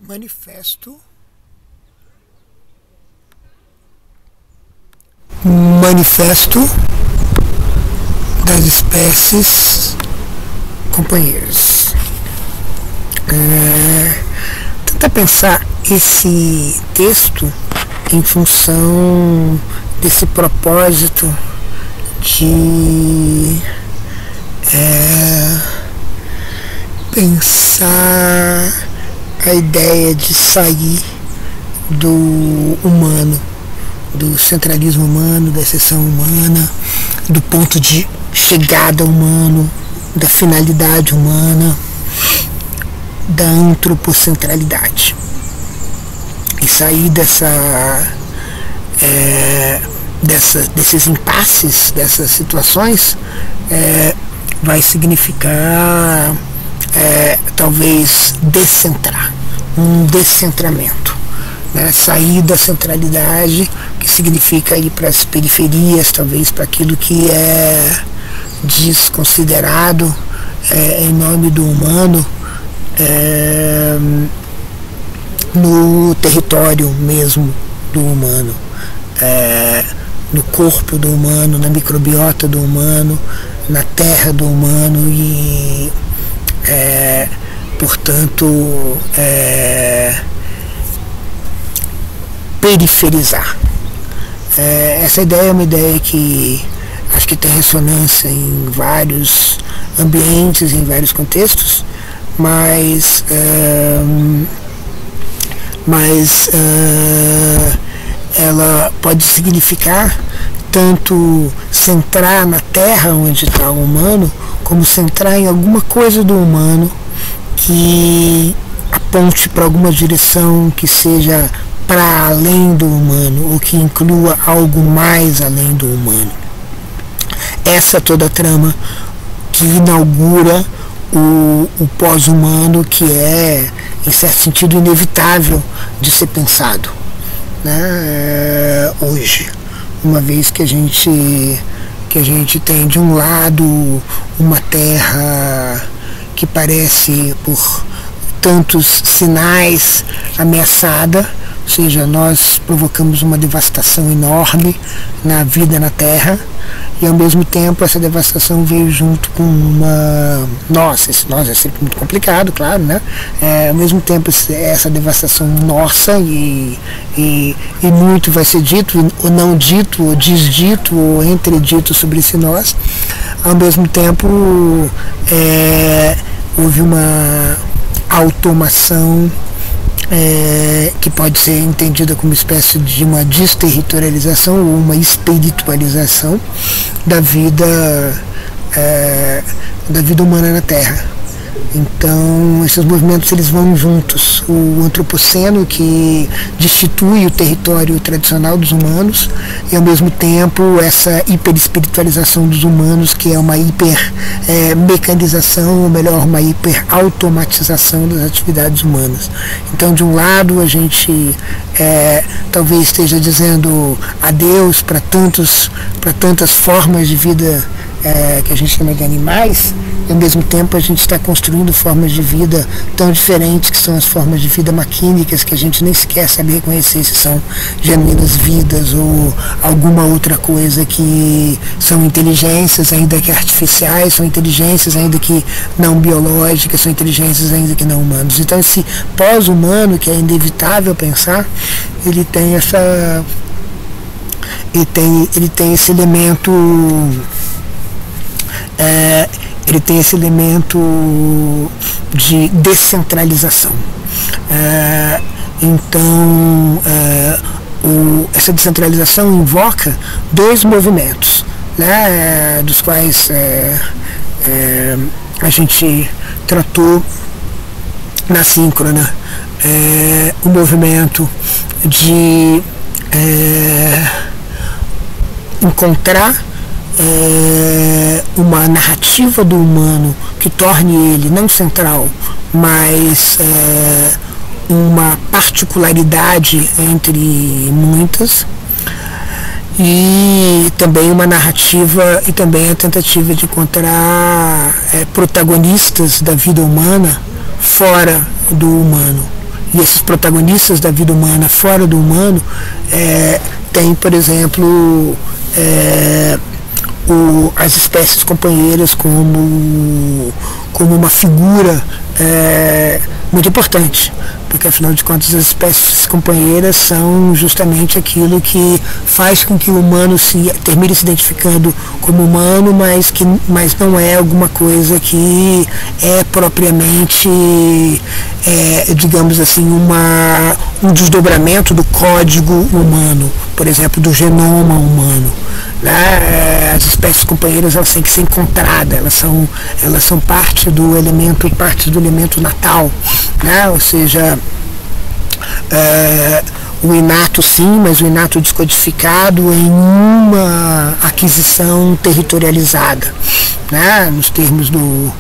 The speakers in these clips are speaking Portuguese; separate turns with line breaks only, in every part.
Manifesto das espécies companheiras. Tenta pensar esse texto em função desse propósito de pensar a ideia de sair do humano, do centralismo humano, da exceção humana, do ponto de chegada humano, da finalidade humana, da antropocentralidade. E sair desses impasses, dessas situações, vai significar talvez descentrar, um descentramento, né? Sair da centralidade, que significa ir para as periferias, talvez para aquilo que é desconsiderado em nome do humano, no território mesmo do humano, no corpo do humano, na microbiota do humano, na terra do humano e portanto periferizar. Essa ideia é uma ideia que acho que tem ressonância em vários ambientes, em vários contextos, mas ela pode significar tanto centrar na terra onde está o humano, como centrar em alguma coisa do humano que aponte para alguma direção que seja para além do humano, ou que inclua algo mais além do humano. Essa é toda a trama que inaugura o pós-humano, que é, em certo sentido, inevitável de ser pensado, né, hoje, uma vez que a gente tem de um lado uma terra que parece por tantos sinais ameaçada, ou seja, nós provocamos uma devastação enorme na vida na terra, e ao mesmo tempo essa devastação veio junto com uma... Esse nós é sempre muito complicado, claro, né? Ao mesmo tempo essa devastação nossa e muito vai ser dito, ou não dito, ou desdito, ou entredito sobre esse nós. Ao mesmo tempo houve uma automação que pode ser entendida como uma espécie de uma desterritorialização ou uma espiritualização da vida humana na Terra. Então esses movimentos eles vão juntos. O antropoceno, que destitui o território tradicional dos humanos, e ao mesmo tempo essa hiperespiritualização dos humanos, que é uma hipermecanização, ou melhor, uma hiperautomatização das atividades humanas. Então, de um lado, a gente talvez esteja dizendo adeus para tantas formas de vida que a gente chama de animais, e ao mesmo tempo a gente está construindo formas de vida tão diferentes, que são as formas de vida maquínicas, que a gente nem sequer sabe reconhecer se são genuínas vidas ou alguma outra coisa, que são inteligências ainda que artificiais, são inteligências ainda que não biológicas, são inteligências ainda que não humanas. Então esse pós-humano, que é inevitável pensar, ele tem esse elemento de descentralização. Então essa descentralização invoca dois movimentos, né, dos quais a gente tratou na síncrona. O movimento de encontrar uma narrativa do humano que torne ele não central, mas uma particularidade entre muitas, e também uma narrativa e também a tentativa de encontrar protagonistas da vida humana fora do humano. e esses protagonistas da vida humana fora do humano, tem, por exemplo, as espécies companheiras como uma figura muito importante, porque afinal de contas as espécies companheiras são justamente aquilo que faz com que o humano termine se identificando como humano, mas não é alguma coisa que é propriamente, digamos assim, um desdobramento do código humano, por exemplo, do genoma humano. Né? As espécies companheiras, elas têm que ser encontradas, elas são parte do elemento natal, né? Ou seja, o inato sim, mas o inato descodificado em uma aquisição territorializada, né? Nos termos do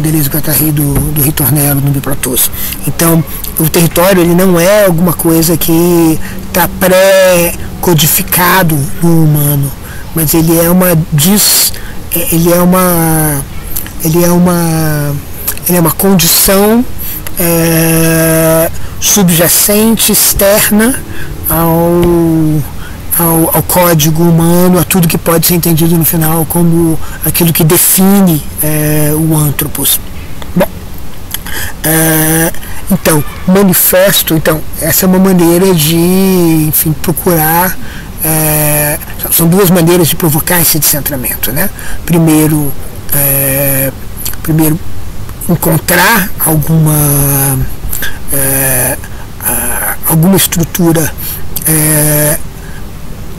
Deleuze e Guattari, do Ritornello, no Biprotoso. Então, o território, ele não é alguma coisa que está pré-codificado no humano, mas ele é uma condição subjacente, externa ao código humano, a tudo que pode ser entendido no final como aquilo que define o anthropos. Bom, então, manifesto, essa é uma maneira de, enfim, procurar, são duas maneiras de provocar esse descentramento, né? Primeiro, encontrar alguma estrutura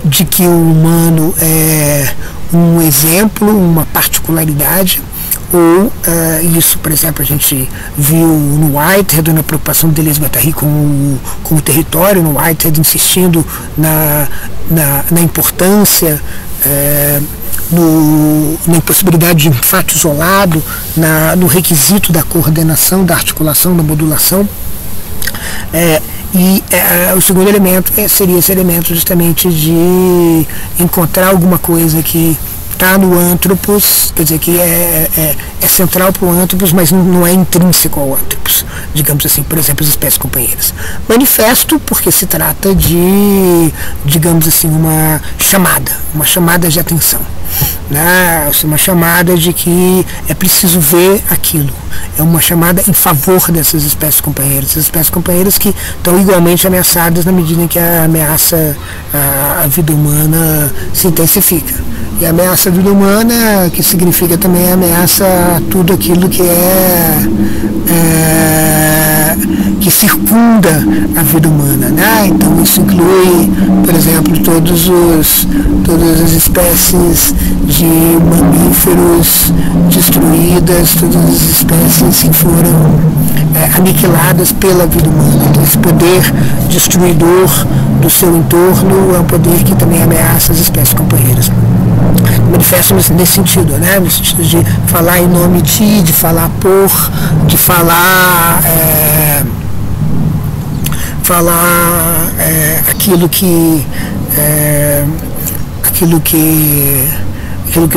de que o humano é um exemplo, uma particularidade, ou isso, por exemplo, a gente viu no Whitehead, na preocupação do Deleuze e Guattari com o território, no Whitehead insistindo na importância, na impossibilidade de um fato isolado, no requisito da coordenação, da articulação, da modulação. O segundo elemento seria esse elemento justamente de encontrar alguma coisa que está no anthropos, quer dizer, que é central para o anthropos, mas não é intrínseco ao anthropos, digamos assim, por exemplo, as espécies companheiras. Manifesto porque se trata de, digamos assim, uma chamada de atenção, né? Uma chamada de que é preciso ver aquilo, é uma chamada em favor dessas espécies companheiras que estão igualmente ameaçadas na medida em que a ameaça à vida humana se intensifica. E a ameaça à vida humana, que significa também a ameaça a tudo aquilo que que circunda a vida humana, né? Então isso inclui, por exemplo, todas as espécies de mamíferos destruídas, todas as espécies que foram aniquiladas pela vida humana. Então esse poder destruidor do seu entorno é um poder que também ameaça as espécies companheiras. Manifesto nesse sentido, né? No sentido de falar em nome de falar por, de falar aquilo que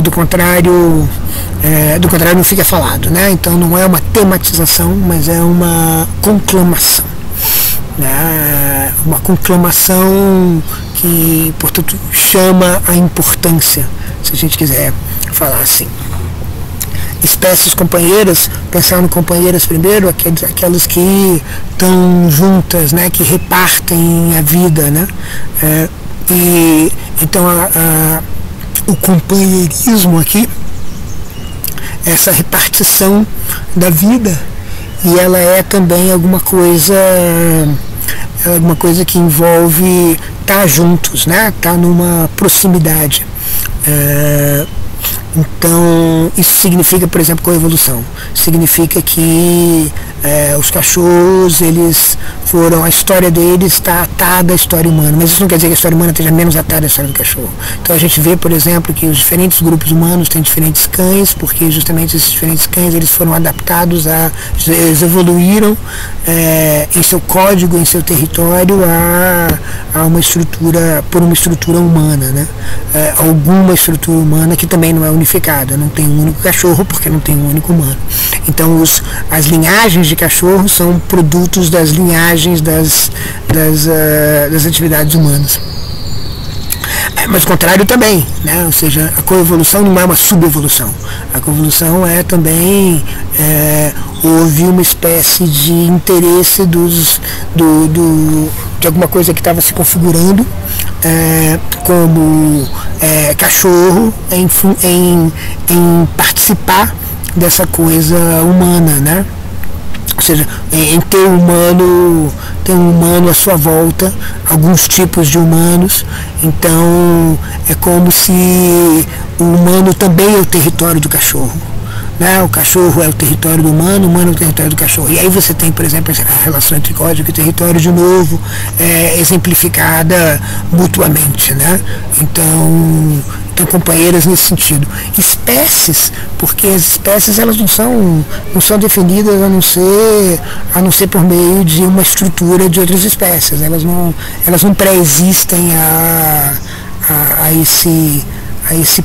do contrário não fica falado, né? Então não é uma tematização, mas é uma conclamação, né? Uma conclamação que, portanto, chama a importância, se a gente quiser falar assim. Espécies companheiras, pensando companheiras primeiro, aquelas que estão juntas, né, que repartem a vida, né? E então o companheirismo aqui, essa repartição da vida, e ela é também alguma coisa que envolve estar juntos, né? Estar numa proximidade. Então, isso significa, por exemplo, coevolução. Significa que os cachorros, a história deles está atada à história humana, mas isso não quer dizer que a história humana esteja menos atada à história do cachorro. Então a gente vê, por exemplo, que os diferentes grupos humanos têm diferentes cães, porque justamente esses diferentes cães, eles foram adaptados eles evoluíram em seu código, em seu território, a uma estrutura, por uma estrutura humana, né? Alguma estrutura humana que também não é uniforme. unificada, não tem um único cachorro porque não tem um único humano. Então as linhagens de cachorro são produtos das linhagens das atividades humanas. Mas o contrário também, né? Ou seja, a coevolução não é uma subevolução. A coevolução é também houve uma espécie de interesse de alguma coisa que estava se configurando como cachorro em participar dessa coisa humana, né? Ou seja, em ter um humano à sua volta, alguns tipos de humanos. Então é como se o humano também é o território do cachorro, né? O cachorro é o território do humano, o humano é o território do cachorro. E aí você tem, por exemplo, a relação entre código e território de novo exemplificada mutuamente, né? Então companheiras nesse sentido. Espécies, porque as espécies elas não são definidas a não ser por meio de uma estrutura de outras espécies. Elas não pré-existem a esse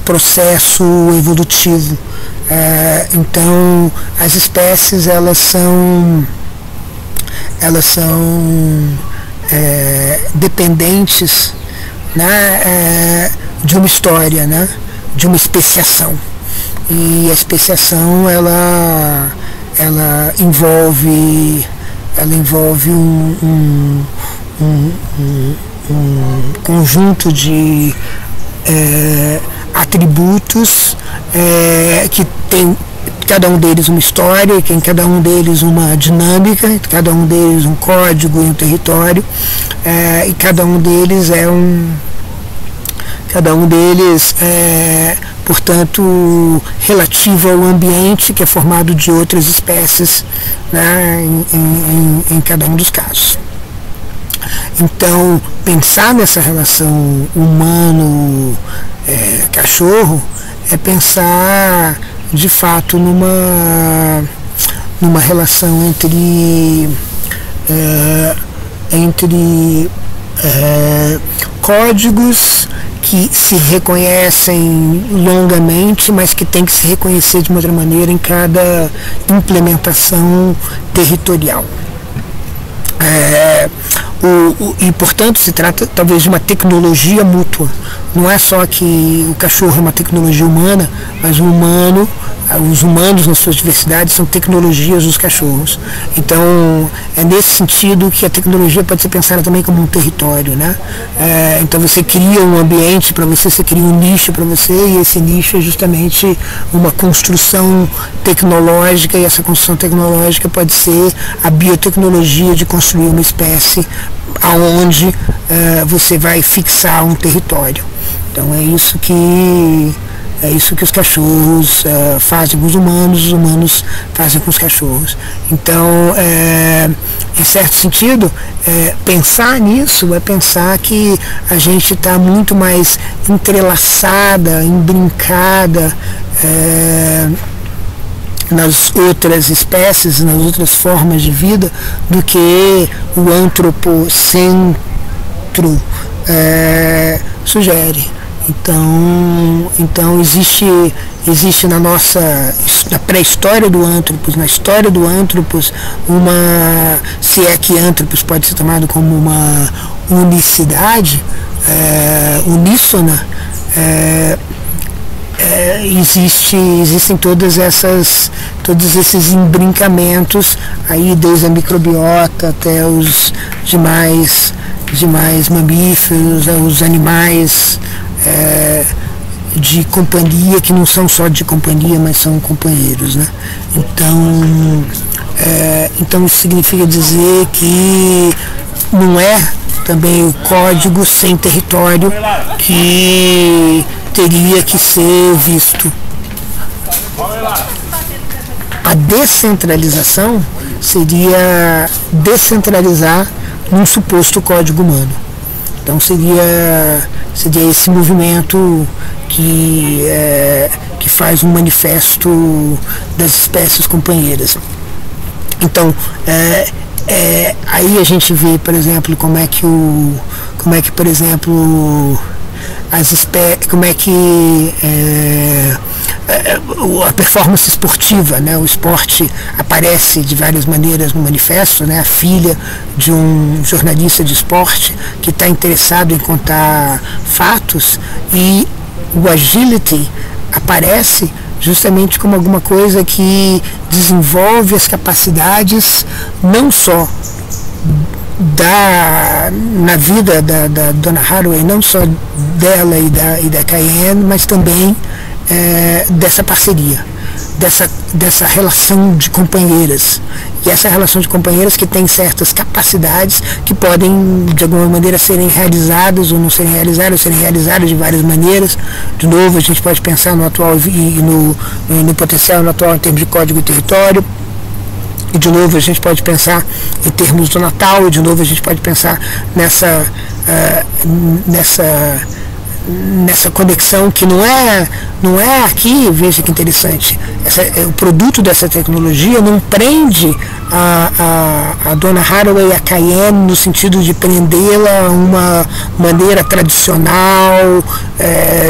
processo evolutivo. Então as espécies elas são dependentes, né, de uma história, né, de uma especiação. E a especiação ela envolve um conjunto de atributos que tem cada um deles uma história, tem cada um deles uma dinâmica, cada um deles um código e um território, e cada um deles portanto, relativo ao ambiente que é formado de outras espécies, né, em cada um dos casos. Então, pensar nessa relação humano-cachorro é pensar, de fato, numa relação entre códigos que se reconhecem longamente, mas que tem que se reconhecer de uma outra maneira em cada implementação territorial. E, portanto, se trata talvez de uma tecnologia mútua. Não é só que o cachorro é uma tecnologia humana, mas os humanos nas suas diversidades são tecnologias dos cachorros. Então é nesse sentido que a tecnologia pode ser pensada também como um território, né? Então você cria um ambiente para você cria um nicho para você, e esse nicho é justamente uma construção tecnológica, e essa construção tecnológica pode ser a biotecnologia de construir uma espécie aonde você vai fixar um território. Então é isso que os cachorros fazem com os humanos fazem com os cachorros. Então, em certo sentido, pensar nisso é pensar que a gente está muito mais entrelaçada, embrincada nas outras espécies, nas outras formas de vida, do que o antropocentro sugere. Então existe na pré-história do Anthropos, na história do Anthropos, se é que Anthropos pode ser tomado como uma unicidade, uníssona, existem todos esses embrincamentos aí, desde a microbiota até os demais mamíferos, os animais de companhia, que não são só de companhia, mas são companheiros, né? Então isso significa dizer que não é também o código sem território que teria que ser visto. A descentralização seria descentralizar num suposto código humano. Então seria esse movimento que faz um manifesto das espécies companheiras. Então aí a gente vê, por exemplo, como é que por exemplo, a performance esportiva, né? O esporte aparece de várias maneiras no manifesto, né? A filha de um jornalista de esporte que está interessado em contar fatos, e o agility aparece justamente como alguma coisa que desenvolve as capacidades não só na vida da Donna Haraway, não só dela e da Cayenne, mas também dessa parceria, dessa relação de companheiras. E essa relação de companheiras que tem certas capacidades que podem, de alguma maneira, serem realizadas ou não serem realizadas de várias maneiras. De novo, a gente pode pensar no atual e no potencial no atual em termos de código e território. E de novo a gente pode pensar em termos do Natal, e de novo a gente pode pensar nessa conexão que não é aqui. Veja que interessante, o produto dessa tecnologia não prende a Donna Haraway e a Cayenne no sentido de prendê-la a uma maneira tradicional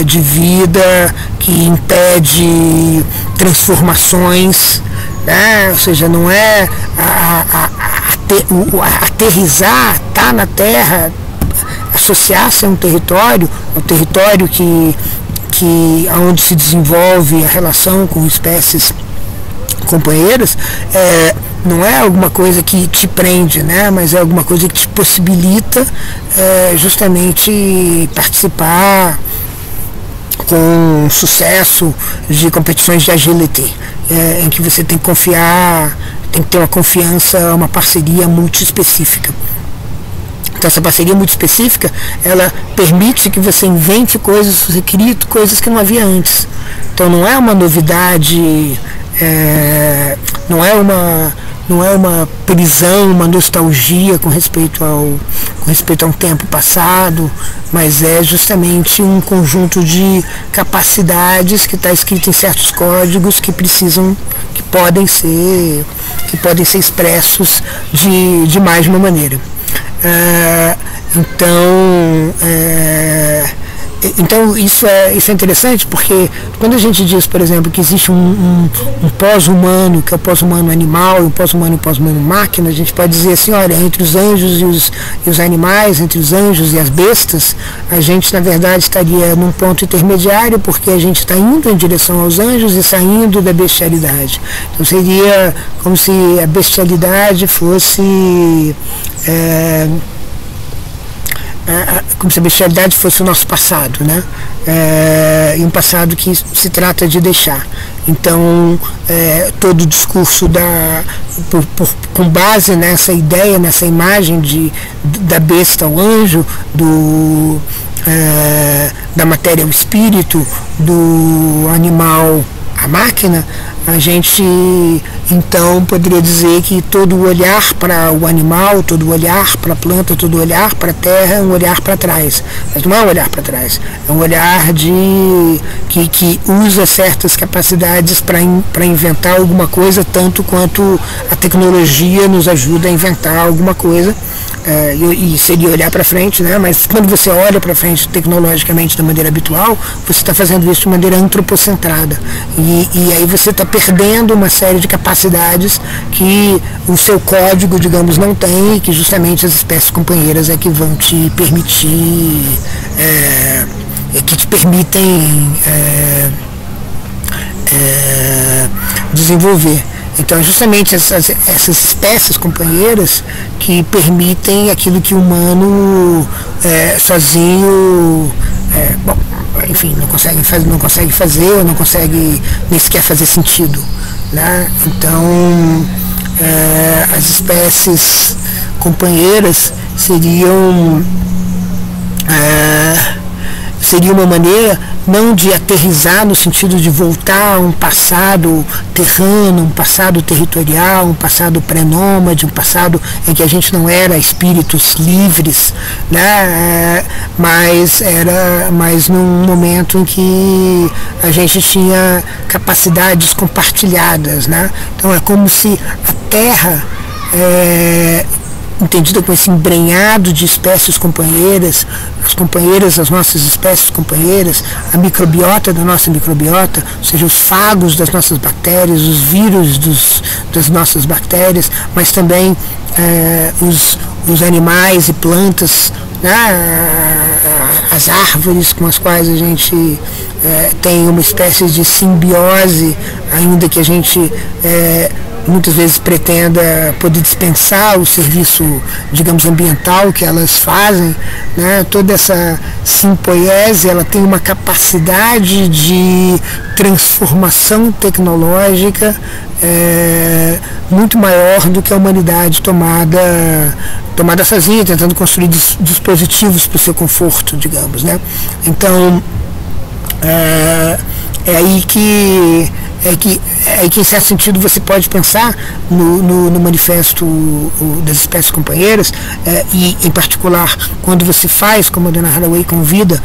de vida que impede transformações, né? Ou seja, não é aterrizar, estar na Terra, associar-se a um território onde se desenvolve a relação com espécies companheiras, não é alguma coisa que te prende, né? Mas é alguma coisa que te possibilita justamente participar com sucesso de competições de agility, em que você tem que confiar, tem que ter uma confiança, uma parceria multiespecífica. Então essa parceria muito específica, ela permite que você invente coisas, você crie coisas que não havia antes. Então não é uma novidade, não é uma prisão, uma nostalgia com respeito a um tempo passado, mas é justamente um conjunto de capacidades que está escrito em certos códigos que podem ser expressos de mais de uma maneira. Então isso é interessante, porque quando a gente diz, por exemplo, que existe um pós-humano, que é o pós-humano animal, e o pós-humano máquina, a gente pode dizer assim, olha, entre os anjos e os animais, entre os anjos e as bestas, a gente na verdade estaria num ponto intermediário, porque a gente está indo em direção aos anjos e saindo da bestialidade. Então seria como se a bestialidade fosse como se a bestialidade fosse o nosso passado, né? E um passado que se trata de deixar. Então, todo o discurso com base nessa ideia, nessa imagem da besta ao anjo, da matéria ao espírito, do animal à máquina, a gente então poderia dizer que todo o olhar para o animal, todo o olhar para a planta, todo o olhar para a terra é um olhar para trás. Mas não é um olhar para trás, é um olhar que usa certas capacidades para inventar alguma coisa, tanto quanto a tecnologia nos ajuda a inventar alguma coisa. E seria olhar para frente, né? Mas quando você olha para frente tecnologicamente da maneira habitual, você está fazendo isso de maneira antropocentrada, e aí você está perdendo uma série de capacidades que o seu código, digamos, não tem, e que justamente as espécies companheiras é que vão te permitir, que te permitem desenvolver. Então, justamente essas espécies companheiras que permitem aquilo que o humano sozinho, enfim, não consegue fazer, ou não consegue nem sequer fazer sentido, né? Então, as espécies companheiras seriam uma maneira não de aterrissar no sentido de voltar a um passado terrano, um passado territorial, um passado pré-nômade, um passado em que a gente não era espíritos livres, né? Mas num momento em que a gente tinha capacidades compartilhadas, né? Então é como se a Terra, entendida com esse embrenhado de espécies companheiras, as companheiras, as nossas espécies companheiras, a microbiota da nossa microbiota, ou seja, os fagos das nossas bactérias, os vírus das nossas bactérias, mas também os animais e plantas, né, as árvores com as quais a gente tem uma espécie de simbiose, ainda que a gente muitas vezes pretenda poder dispensar o serviço, digamos, ambiental que elas fazem, né? Toda essa simpoiese, ela tem uma capacidade de transformação tecnológica muito maior do que a humanidade tomada sozinha, tentando construir dispositivos para o seu conforto, digamos, né? Então, é aí que em certo sentido você pode pensar no manifesto das espécies companheiras, e em particular quando você faz, como a Donna Haraway convida,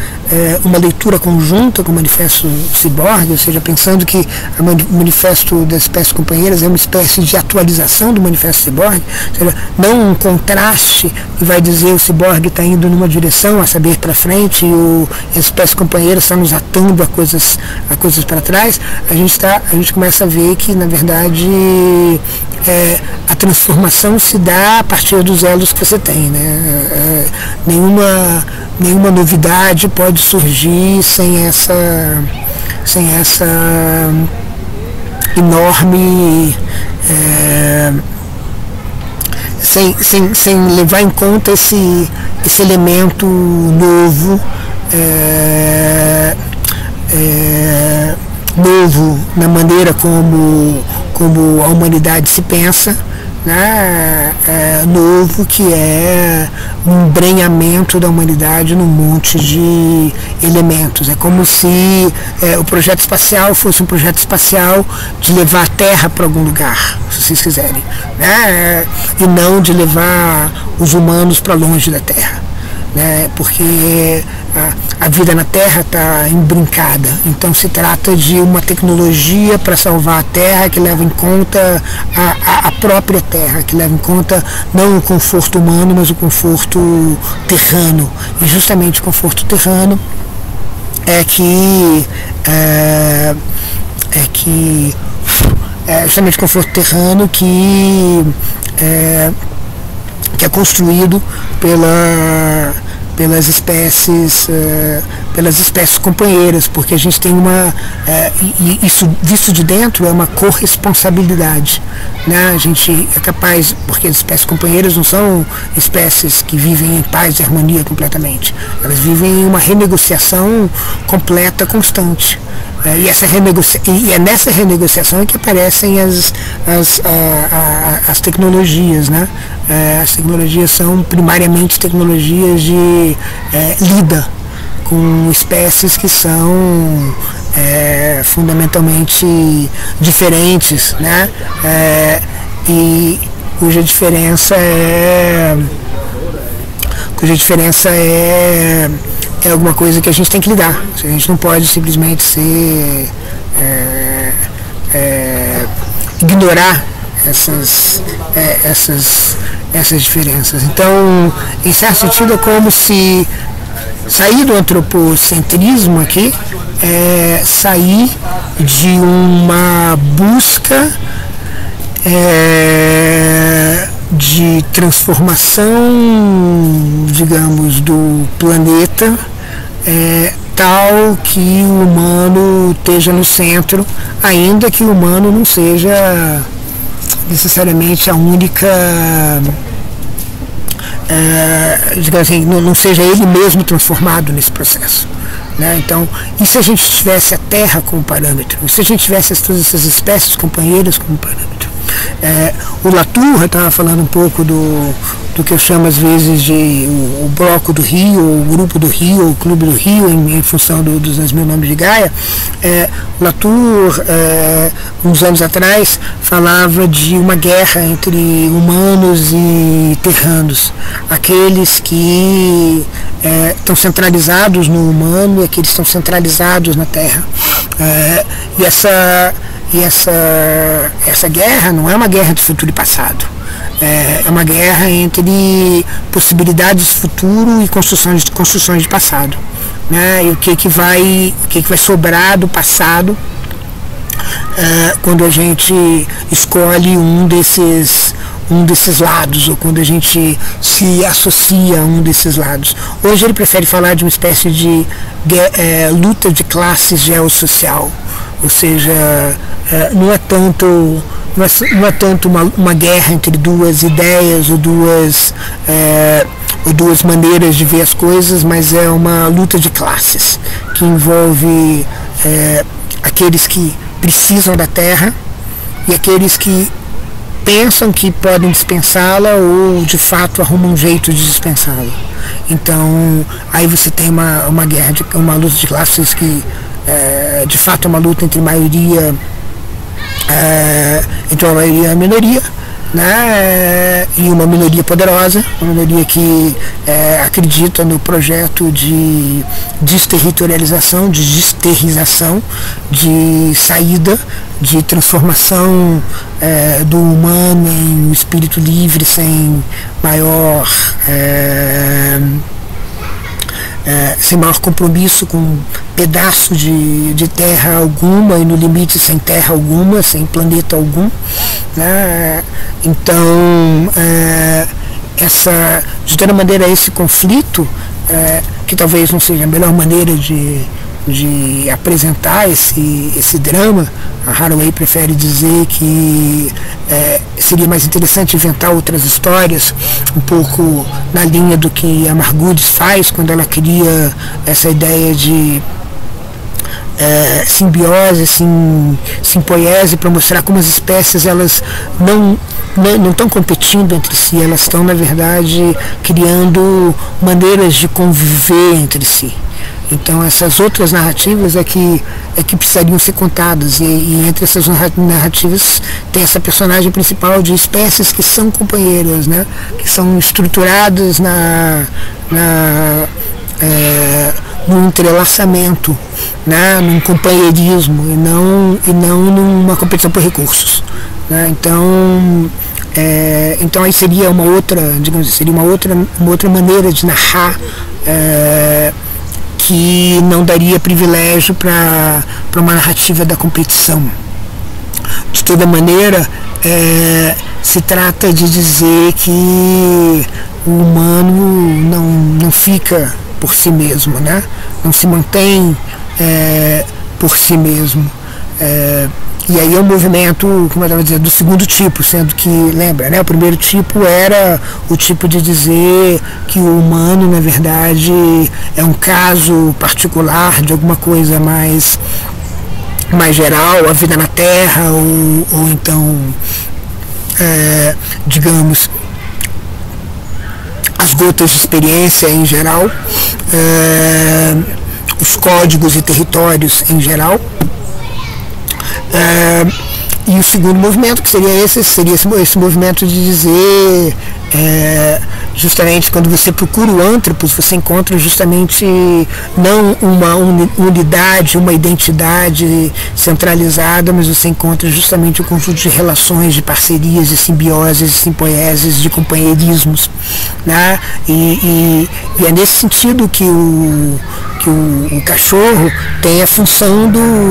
uma leitura conjunta com o manifesto Cyborg, ou seja, pensando que o manifesto das espécies companheiras é uma espécie de atualização do manifesto Cyborg, ou seja, não um contraste que vai dizer o Cyborg está indo numa direção, a saber, para frente, e as espécies companheiras estão nos atando a coisas para trás. A gente começa a ver que, na verdade, a transformação se dá a partir dos elos que você tem, né? Nenhuma novidade pode surgir sem essa enorme, sem levar em conta esse elemento novo, novo na maneira como a humanidade se pensa, né? Novo, que é um embrenhamento da humanidade num monte de elementos. É como se o projeto espacial fosse um projeto espacial de levar a Terra para algum lugar, se vocês quiserem, né? E não de levar os humanos para longe da Terra, né? Porque a vida na Terra está embrincada. Então se trata de uma tecnologia para salvar a Terra que leva em conta a própria Terra, que leva em conta não o conforto humano, mas o conforto terrano. E justamente o conforto terrano justamente o conforto terrano que é construído pelas espécies companheiras, porque a gente tem isso visto de dentro é uma corresponsabilidade, né? A gente é capaz, porque as espécies companheiras não são espécies que vivem em paz e harmonia completamente, elas vivem em uma renegociação completa, constante. E é nessa renegociação que aparecem as tecnologias, né? As tecnologias são primariamente tecnologias de lida com espécies que são fundamentalmente diferentes, né? E cuja diferença é alguma coisa que a gente tem que lidar. A gente não pode simplesmente ignorar essas diferenças. Então, em certo sentido, é como se sair do antropocentrismo aqui sair de uma busca de transformação, digamos, do planeta, tal que o humano esteja no centro, ainda que o humano não seja necessariamente a única, digamos assim, não seja ele mesmo transformado nesse processo, né? Então, e se a gente tivesse a Terra como parâmetro? E se a gente tivesse todas essas espécies companheiras como parâmetro? O Latour estava falando um pouco do que eu chamo às vezes de o bloco do Rio, o grupo do Rio, o clube do Rio, em função dos 10.000 nomes de Gaia. Latour, uns anos atrás, falava de uma guerra entre humanos e terranos, aqueles que estão centralizados no humano e aqueles que estão centralizados na Terra. E E essa guerra não é uma guerra de futuro e passado. É uma guerra entre possibilidades de futuro e construções de passado, né? E o que vai sobrar do passado quando a gente escolhe um desses lados, ou quando a gente se associa a um desses lados. Hoje ele prefere falar de uma espécie de luta de classes geossocial, ou seja, não é tanto uma guerra entre duas ideias ou duas maneiras de ver as coisas, mas é uma luta de classes que envolve aqueles que precisam da terra e aqueles que pensam que podem dispensá-la ou de fato arrumam um jeito de dispensá-la. Então aí você tem uma guerra, uma luta de classes que de fato é uma luta entre maioria entre uma maioria e a minoria, né? E uma minoria poderosa, uma minoria que acredita no projeto de desterritorialização, de desterrização, de saída, de transformação do humano em um espírito livre, sem maior compromisso com pedaço de terra alguma, e no limite sem terra alguma, sem planeta algum, né? Então de toda maneira esse conflito, que talvez não seja a melhor maneira de apresentar esse drama, a Haraway prefere dizer que seria mais interessante inventar outras histórias, um pouco na linha do que a Margulis faz quando ela cria essa ideia de simbiose, simpoiese, para mostrar como as espécies elas não estão competindo entre si, elas estão na verdade criando maneiras de conviver entre si. Então essas outras narrativas é que precisariam ser contadas, e entre essas narrativas tem essa personagem principal de espécies que são companheiras, né? Que são estruturadas num entrelaçamento, né? Num companheirismo e não numa competição por recursos, né? Então aí seria uma outra, digamos assim, seria uma outra maneira de narrar, que não daria privilégio para uma narrativa da competição. De toda maneira, se trata de dizer que o humano não fica por si mesmo, né? Não se mantém por si mesmo. E aí é um movimento, como eu estava dizendo, do segundo tipo, sendo que, lembra, né? O primeiro tipo era o tipo de dizer que o humano, na verdade, é um caso particular de alguma coisa mais geral, a vida na Terra, ou então, digamos, as gotas de experiência em geral, os códigos e territórios em geral. E o segundo movimento, que seria esse movimento de dizer, justamente quando você procura o antropos, você encontra justamente não uma unidade, uma identidade centralizada, mas você encontra justamente um conjunto de relações, de parcerias, de simbioses, de simpoieses, de companheirismos, né? E é nesse sentido que o cachorro tem a função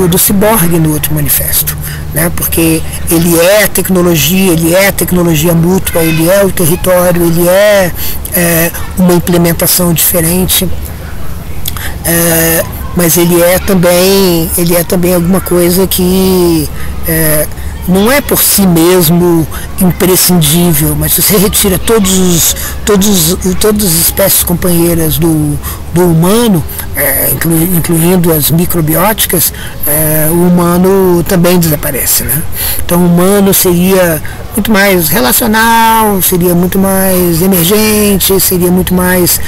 do ciborgue no outro manifesto, né? Porque ele é a tecnologia mútua, ele é o território, ele é uma implementação diferente, mas ele é também alguma coisa que não é por si mesmo imprescindível, mas se você retira todas as espécies companheiras do humano, incluindo as microbióticas, o humano também desaparece, né? Então o humano seria muito mais relacional, seria muito mais emergente, seria muito mais,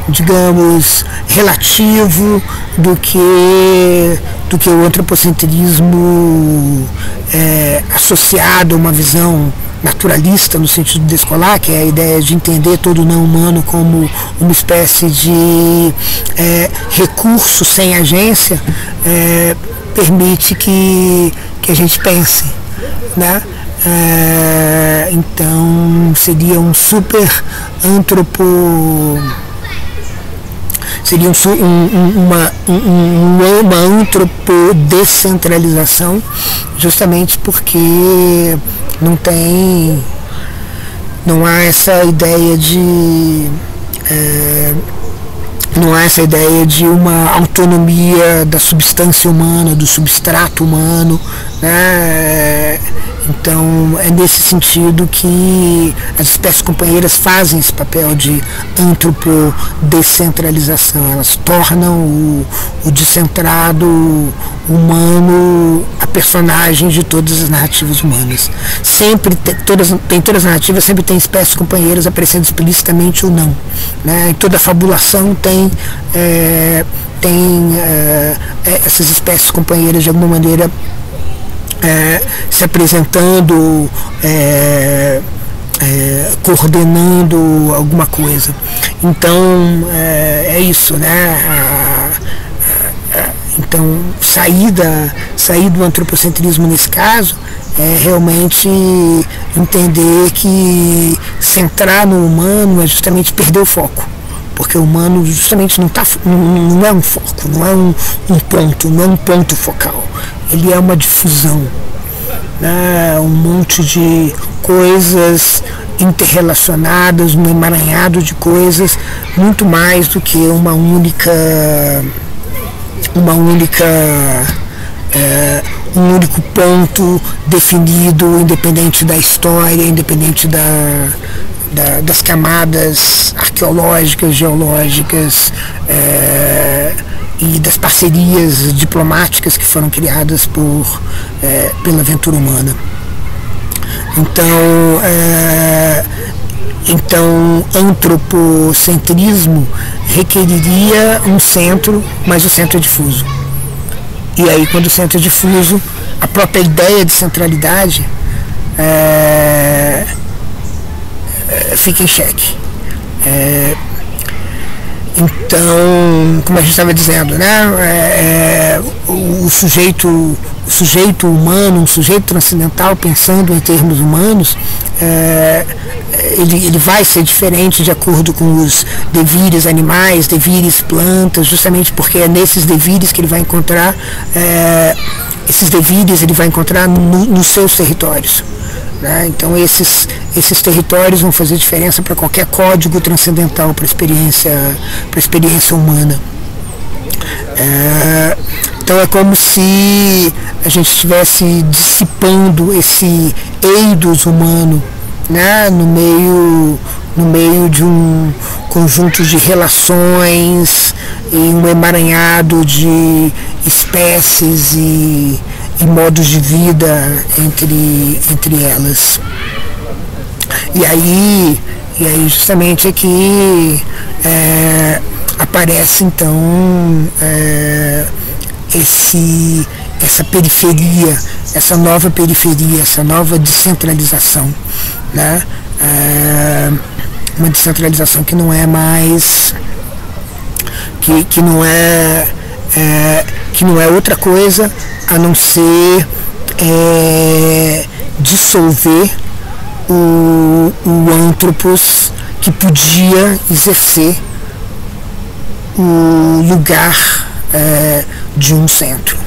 digamos, relativo do que o antropocentrismo associado a uma visão naturalista no sentido descolar, que é a ideia de entender todo o não humano como uma espécie de recurso sem agência, permite que a gente pense, né? Então seria um super seria uma antropodescentralização, justamente porque não há essa ideia de uma autonomia da substância humana, do substrato humano, né? Então é nesse sentido que as espécies companheiras fazem esse papel de antropodescentralização. Elas tornam o descentrado humano a personagem de todas as narrativas humanas. Sempre todas as narrativas sempre tem espécies companheiras aparecendo explicitamente ou não, né? Em toda fabulação tem essas espécies companheiras de alguma maneira se apresentando, coordenando alguma coisa. Então é isso, né? Então sair do antropocentrismo nesse caso é realmente entender que centrar no humano é justamente perder o foco, porque o humano justamente não é um foco, não é um ponto, não é um ponto focal. Ele é uma difusão, né? Um monte de coisas interrelacionadas, um emaranhado de coisas, muito mais do que um único ponto definido, independente da história, independente das camadas arqueológicas, geológicas, e das parcerias diplomáticas que foram criadas pela aventura humana. Então, antropocentrismo requeriria um centro, mas o centro é difuso. E aí, quando o centro é difuso, a própria ideia de centralidade fica em xeque. Então, como a gente estava dizendo, né, o sujeito humano, um sujeito transcendental, pensando em termos humanos, ele vai ser diferente de acordo com os devires animais, devires plantas, justamente porque é nesses devires que ele vai encontrar, nos seus territórios. Né? Então esses territórios vão fazer diferença para qualquer código transcendental, para a experiência humana. Então é como se a gente estivesse dissipando esse eidos humano, né? no meio de um conjunto de relações e um emaranhado de espécies e modos de vida entre elas. E aí justamente é que aparece então essa periferia, essa nova periferia, essa nova descentralização, né? Uma descentralização que não é mais que não é outra coisa a não ser dissolver o antropos que podia exercer o lugar de um centro.